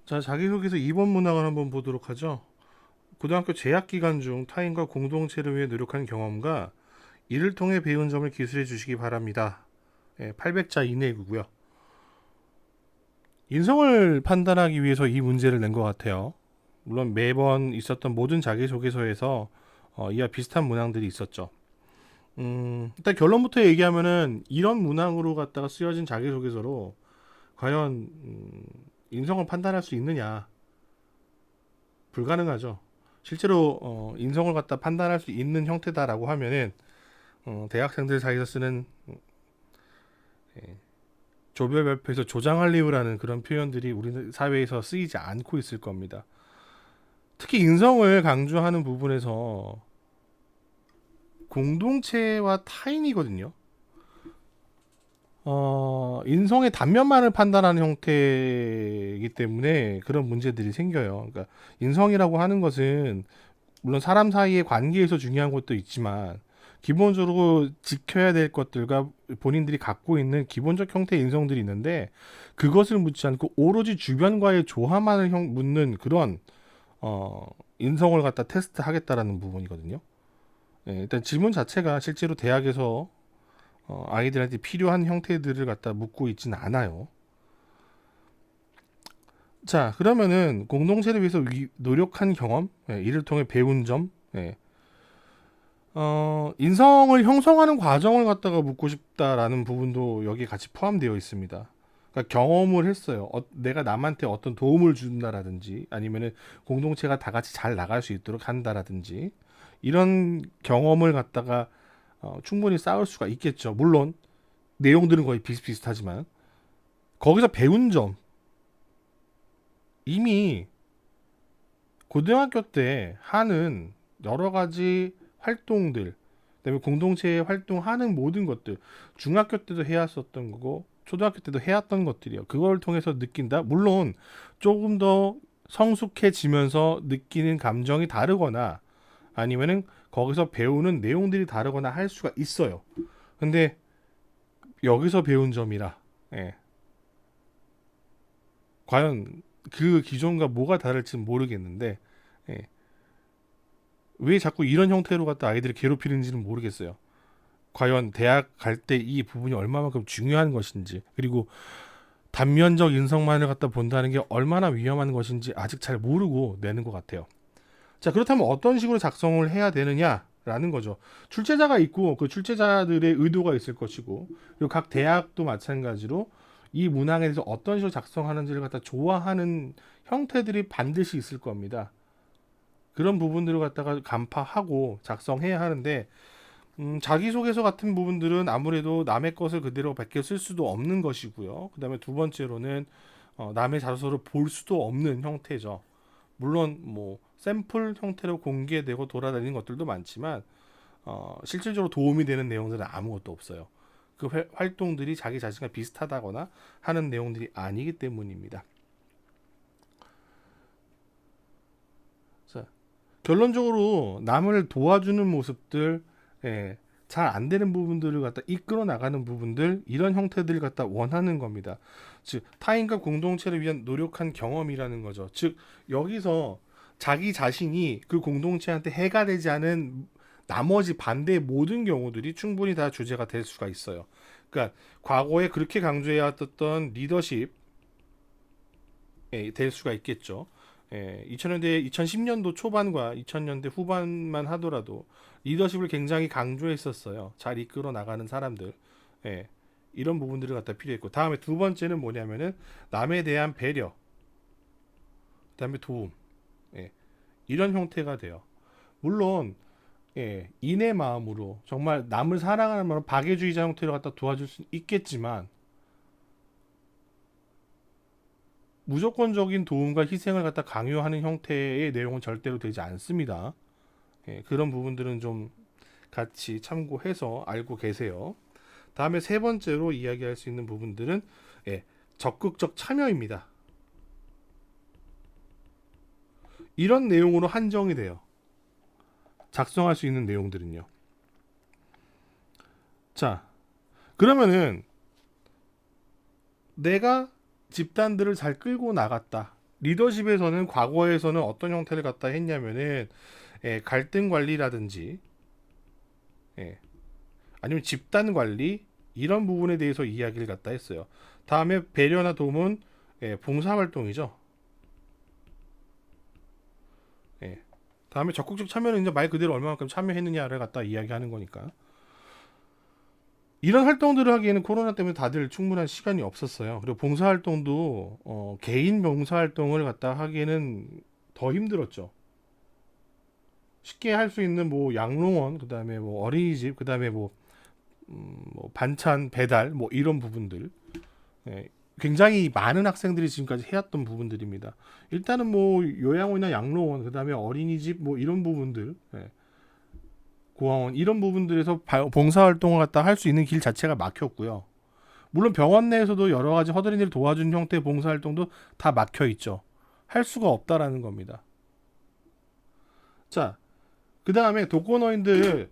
자, 자기소개서 2번 문항을 한번 보도록 하죠. 고등학교 재학 기간 중 타인과 공동체를 위해 노력한 경험과 이를 통해 배운 점을 기술해 주시기 바랍니다. 800자 이내이고요. 인성을 판단하기 위해서 이 문제를 낸 것 같아요. 물론 매번 있었던 모든 자기소개서에서 이와 비슷한 문항들이 있었죠. 일단 결론부터 얘기하면은 이런 문항으로 갖다가 쓰여진 자기소개서로 과연 인성을 판단할 수 있느냐? 불가능하죠. 실제로 인성을 갖다 판단할 수 있는 형태다라고 하면은 대학생들 사이에서 쓰는 조별 발표에서 조장할리우라는 그런 표현들이 우리 사회에서 쓰이지 않고 있을 겁니다. 특히 인성을 강조하는 부분에서 공동체와 타인이거든요. 인성의 단면만을 판단하는 형태이기 때문에 그런 문제들이 생겨요. 그러니까 인성이라고 하는 것은 물론 사람 사이의 관계에서 중요한 것도 있지만 기본적으로 지켜야 될 것들과 본인들이 갖고 있는 기본적 형태의 인성들이 있는데 그것을 묻지 않고 오로지 주변과의 조화만을 묻는 그런 인성을 갖다 테스트하겠다라는 부분이거든요. 일단 질문 자체가 실제로 대학에서 아이들한테 필요한 형태들을 갖다 묻고 있지는 않아요. 자, 그러면은 공동체를 위해서 노력한 경험, 이를 통해 배운 점, 인성을 형성하는 과정을 갖다가 묻고 싶다라는 부분도 여기에 같이 포함되어 있습니다. 그러니까 경험을 했어요. 내가 남한테 어떤 도움을 준다라든지 아니면은 공동체가 다 같이 잘 나갈 수 있도록 한다라든지 이런 경험을 갖다가 충분히 쌓을 수가 있겠죠. 물론 내용들은 거의 비슷비슷하지만 거기서 배운 점 이미 고등학교 때 하는 여러 가지 활동들, 그다음에 공동체에 활동하는 모든 것들, 중학교 때도 해왔었던 거고, 초등학교 때도 해왔던 것들이요. 그걸 통해서 느낀다. 물론 조금 더 성숙해지면서 느끼는 감정이 다르거나 아니면은 거기서 배우는 내용들이 다르거나 할 수가 있어요. 근데 여기서 배운 점이라, 예. 과연 그 기존과 뭐가 다를지는 모르겠는데, 예. 왜 자꾸 이런 형태로 갖다 아이들을 괴롭히는지는 모르겠어요. 과연 대학 갈 때 이 부분이 얼마만큼 중요한 것인지 그리고 단면적 인성만을 갖다 본다는 게 얼마나 위험한 것인지 아직 잘 모르고 내는 것 같아요. 자, 그렇다면 어떤 식으로 작성을 해야 되느냐라는 거죠. 출제자가 있고 그 출제자들의 의도가 있을 것이고 그리고 각 대학도 마찬가지로 이 문항에 대해서 어떤 식으로 작성하는지를 갖다 좋아하는 형태들이 반드시 있을 겁니다. 그런 부분들을 갖다가 간파하고 작성해야 하는데 자기소개서 같은 부분들은 아무래도 남의 것을 그대로 베껴 쓸 수도 없는 것이고요. 그 다음에 두 번째로는 남의 자소서를 볼 수도 없는 형태죠. 물론 뭐 샘플 형태로 공개되고 돌아다니는 것들도 많지만 실질적으로 도움이 되는 내용들은 아무것도 없어요. 그 활동들이 자기 자신과 비슷하다거나 하는 내용들이 아니기 때문입니다. 자, 결론적으로 남을 도와주는 모습들, 잘 안 되는 부분들을 갖다 이끌어 나가는 부분들 이런 형태들을 갖다 원하는 겁니다. 즉 타인과 공동체를 위한 노력한 경험이라는 거죠. 즉 여기서 자기 자신이 그 공동체한테 해가 되지 않은 나머지 반대의 모든 경우들이 충분히 다 주제가 될 수가 있어요. 그러니까 과거에 그렇게 강조해왔던 리더십에 될 수가 있겠죠. 2000년대, 2010년도 초반과 2000년대 후반만 하더라도 리더십을 굉장히 강조했었어요. 잘 이끌어 나가는 사람들. 예, 이런 부분들을 갖다 필요했고 다음에 두 번째는 뭐냐면은 남에 대한 배려, 그다음에 도움. 예, 이런 형태가 돼요. 물론 인의 마음으로 정말 남을 사랑하는 마음으로 박애주의자 형태로 갖다 도와줄 수 있겠지만 무조건적인 도움과 희생을 갖다 강요하는 형태의 내용은 절대로 되지 않습니다. 그런 부분들은 좀 같이 참고해서 알고 계세요. 다음에 세 번째로 이야기할 수 있는 부분들은 적극적 참여입니다. 이런 내용으로 한정이 돼요. 작성할 수 있는 내용들은요. 자, 그러면은 내가 집단들을 잘 끌고 나갔다. 리더십에서는 과거에서는 어떤 형태를 갖다 했냐면은 갈등 관리라든지 예, 아니면 집단 관리 이런 부분에 대해서 이야기를 갖다 했어요. 다음에 배려나 도움은 봉사 활동이죠. 예. 다음에 적극적 참여는 이제 말 그대로 얼마만큼 참여했느냐를 갖다 이야기하는 거니까. 이런 활동들을 하기에는 코로나 때문에 다들 충분한 시간이 없었어요. 그리고 봉사 활동도 개인 봉사 활동을 갖다 하기에는 더 힘들었죠. 쉽게 할 수 있는 뭐 양로원, 그다음에 뭐 어린이집, 그다음에 뭐 반찬 배달 뭐 이런 부분들 예, 굉장히 많은 학생들이 지금까지 해왔던 부분들입니다. 일단은 뭐 요양원이나 양로원, 그다음에 어린이집 뭐 이런 부분들, 고아원 이런 부분들에서 봉사활동을 갖다 할 수 있는 길 자체가 막혔고요. 물론 병원 내에서도 여러 가지 허드렛일을 도와주는 형태의 봉사활동도 다 막혀 있죠. 할 수가 없다라는 겁니다. 자, 그 다음에 독거노인들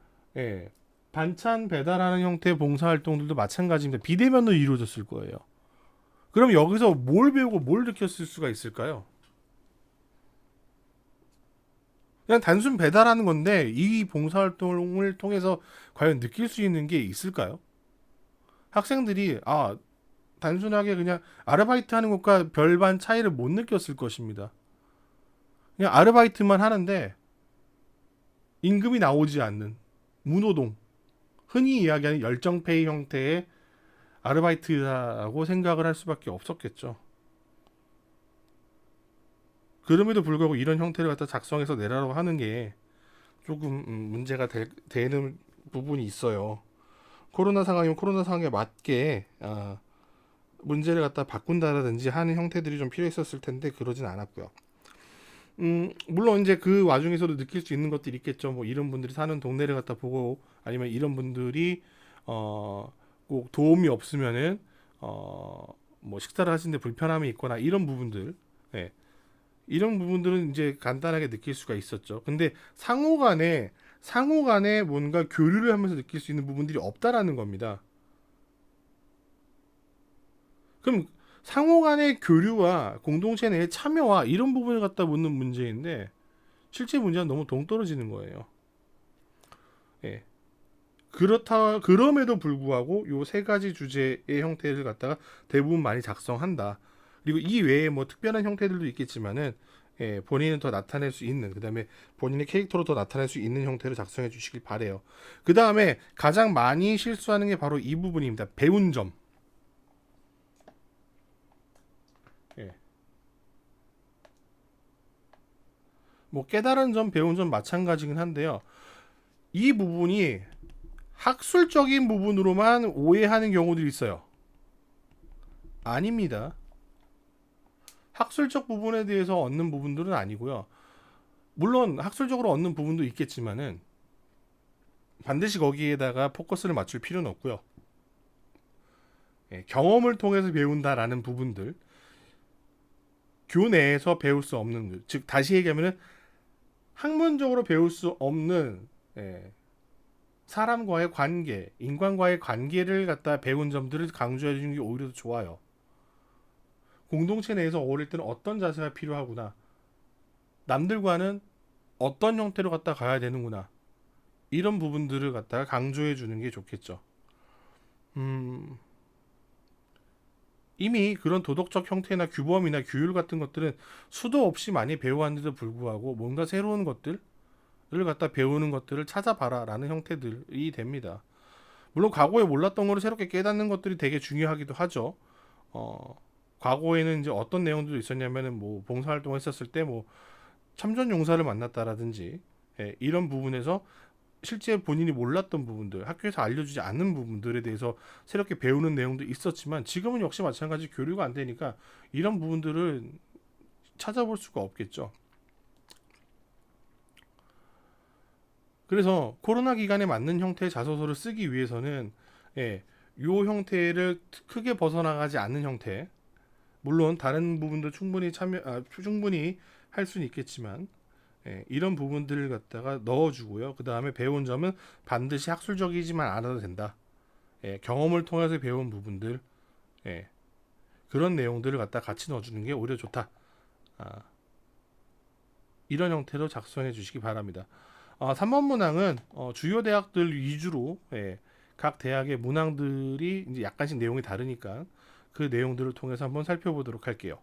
반찬 배달하는 형태의 봉사활동들도 마찬가지입니다. 비대면으로 이루어졌을 거예요. 그럼 여기서 뭘 배우고 뭘 느꼈을 수가 있을까요? 그냥 단순 배달하는 건데 이 봉사활동을 통해서 과연 느낄 수 있는 게 있을까요? 학생들이 단순하게 그냥 아르바이트 하는 것과 별반 차이를 못 느꼈을 것입니다. 그냥 아르바이트만 하는데 임금이 나오지 않는 무노동, 흔히 이야기하는 열정페이 형태의 아르바이트라고 생각을 할 수밖에 없었겠죠. 그럼에도 불구하고 이런 형태를 갖다 작성해서 내라고 하는 게 조금 문제가 되는 부분이 있어요. 코로나 상황이면 코로나 상황에 맞게 문제를 갖다 바꾼다라든지 하는 형태들이 좀 필요했었을 텐데 그러진 않았고요. 물론 이제 그 와중에서도 느낄 수 있는 것들이 있겠죠. 뭐 이런 분들이 사는 동네를 갖다 보고 아니면 이런 분들이 꼭 도움이 없으면은 뭐 식사를 하시는데 불편함이 있거나 이런 부분들, 예. 이런 부분들은 이제 간단하게 느낄 수가 있었죠. 근데 상호간에 뭔가 교류를 하면서 느낄 수 있는 부분들이 없다라는 겁니다. 그럼 상호간의 교류와 공동체 내의 참여와 이런 부분을 갖다 묻는 문제인데 실제 문제는 너무 동떨어지는 거예요. 예. 그럼에도 불구하고 요 세 가지 주제의 형태를 갖다가 대부분 많이 작성한다. 그리고 이 외에 뭐 특별한 형태들도 있겠지만은 본인은 더 나타낼 수 있는, 그 다음에 본인의 캐릭터로 더 나타낼 수 있는 형태를 작성해 주시길 바래요. 그 다음에 가장 많이 실수하는 게 바로 이 부분입니다. 배운 점. 예. 뭐 깨달은 점, 배운 점 마찬가지긴 한데요. 이 부분이 학술적인 부분으로만 오해하는 경우들이 있어요. 아닙니다. 학술적 부분에 대해서 얻는 부분들은 아니고요. 물론 학술적으로 얻는 부분도 있겠지만은 반드시 거기에다가 포커스를 맞출 필요는 없고요. 경험을 통해서 배운다라는 부분들, 교내에서 배울 수 없는, 즉 다시 얘기하면은 학문적으로 배울 수 없는 사람과의 관계, 인간과의 관계를 갖다 배운 점들을 강조해 주는 게 오히려 더 좋아요. 공동체 내에서 어울릴 때는 어떤 자세가 필요하구나. 남들과는 어떤 형태로 갖다 가야 되는구나. 이런 부분들을 갖다가 강조해 주는 게 좋겠죠. 이미 그런 도덕적 형태나 규범이나 규율 같은 것들은 수도 없이 많이 배워왔는데도 불구하고 뭔가 새로운 것들을 갖다 배우는 것들을 찾아봐라라는 형태들이 됩니다. 물론 과거에 몰랐던 거를 새롭게 깨닫는 것들이 되게 중요하기도 하죠. 과거에는 이제 어떤 내용들도 있었냐면은 뭐 봉사활동 했었을 때 뭐 참전 용사를 만났다라든지 이런 부분에서 실제 본인이 몰랐던 부분들, 학교에서 알려주지 않는 부분들에 대해서 새롭게 배우는 내용도 있었지만 지금은 역시 마찬가지 교류가 안 되니까 이런 부분들을 찾아볼 수가 없겠죠. 그래서 코로나 기간에 맞는 형태의 자소서를 쓰기 위해서는 요 형태를 크게 벗어나가지 않는 형태, 물론 다른 부분도 충분히 할 수는 있겠지만 이런 부분들을 갖다가 넣어주고요. 그 다음에 배운 점은 반드시 학술적이지만 않아도 된다. 경험을 통해서 배운 부분들, 그런 내용들을 갖다 같이 넣어주는 게 오히려 좋다. 이런 형태로 작성해 주시기 바랍니다. 3번 문항은 주요 대학들 위주로 각 대학의 문항들이 이제 약간씩 내용이 다르니까 그 내용들을 통해서 한번 살펴보도록 할게요.